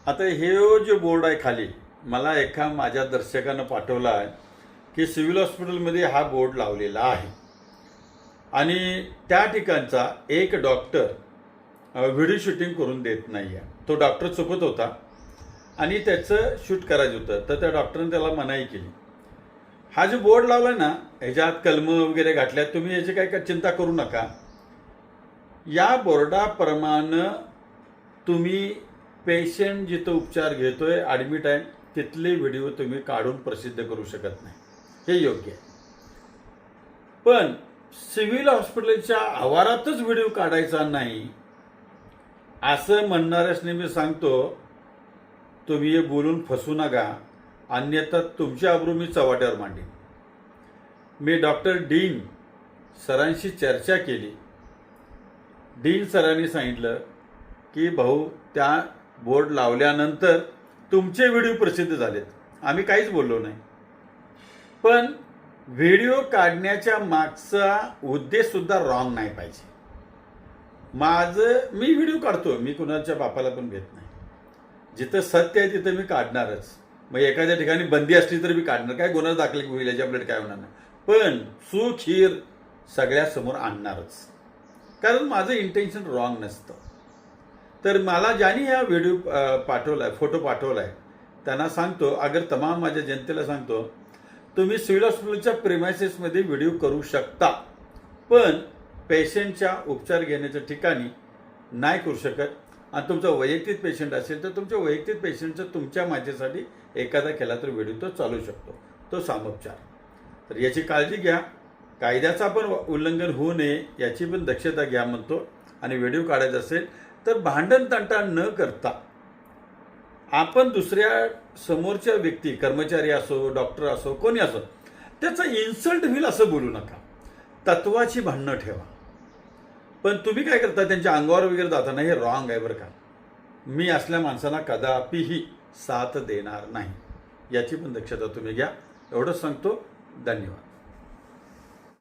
आता हे जो बोर्ड आहे खाली, मला एका माझ्या दर्शकानं पाठवला आहे की सिव्हिल हॉस्पिटलमध्ये हा बोर्ड लावलेला आहे आणि त्या ठिकाणचा एक डॉक्टर व्हिडिओ शूटिंग करून देत नाही आहे. तो डॉक्टर चुकत होता आणि त्याचं शूट करायचं होतं, तर त्या डॉक्टरने त्याला मनाई केली. हा जो बोर्ड लावला ना, ह्याच्यात कलमं वगैरे घातल्यात, तुम्ही याची काही चिंता करू नका. या बोर्डाप्रमाणे तुम्ही पेशंट जिथं उपचार घेतोय, ॲडमिट आहे, तिथले व्हिडिओ तुम्ही काढून प्रसिद्ध करू शकत नाही, हे योग्य आहे. पण सिव्हिल हॉस्पिटलच्या आवारातच व्हिडिओ काढायचा नाही असं म्हणणाऱ्यासने मी सांगतो, तुम्ही हे बोलून फसू नका, अन्यथा तुमची आबरू मी चव्हाट्यावर मांडीन. मी डॉक्टर डीन सरांशी चर्चा केली. डीन सरांनी सांगितलं की भाऊ, त्या बोर्ड लावल्यानंतर तुमचे व्हिडिओ प्रसिद्ध झालेत, आम्ही काहीच बोललो नाही. पण व्हिडिओ काढण्याच्या मागचा उद्देश सुद्धा रॉंग नाही पाहिजे. मी व्हिडिओ काढतो, मी कुणाच्या बापाला पण घेत नाही. जिथं सत्य आहे तिथं मी काढणारच. मग एखाद्या ठिकाणी बंदी असली तरी मी काढणार, काय गुन्हा दाखल होईल याच्या आपल्याला काय होणार नाही. पण चूक खीर सगळ्यासमोर आणणारच, कारण माझं इंटेन्शन रॉंग नसतं. तर मला ज्याने हा व्हिडिओ पाठवलाय, फोटो पाठवलाय, त्यांना सांगतो, अगर तमाम माझ्या जनतेला सांगतो, तुम्ही सिव्हिल हॉस्पिटलच्या प्रेमायसेसमध्ये व्हिडिओ करू शकता, पण पेशंटच्या उपचार घेण्याच्या ठिकाणी नाही करू शकत. आणि तुमचा वैयक्तिक पेशंट असेल तर तुमच्या वैयक्तिक पेशंटचा तुमच्या माझ्यासाठी एखादा केला तर व्हिडिओ तो चालू शकतो, तो सामोपचार. तर याची काळजी घ्या, कायद्याचा पण उल्लंघन होऊ नये याची पण दक्षता घ्या म्हणतो. आणि व्हिडिओ काढायचा असेल तर भांडण तंटा न करता आपण दुसऱ्या समोरच्या व्यक्ती, कर्मचारी असो, डॉक्टर असो, कोणी असो, त्याचा इन्सल्ट होईल असं बोलू नका. तत्वाची भांडणं ठेवा. पण तुम्ही काय करता, त्यांच्या अंगावर वगैरे जाताना, हे रॉंग आहे बरं का. मी असल्या माणसांना कदापिही साथ देणार नाही, याची पण दक्षता तुम्ही घ्या. एवढंच सांगतो. धन्यवाद.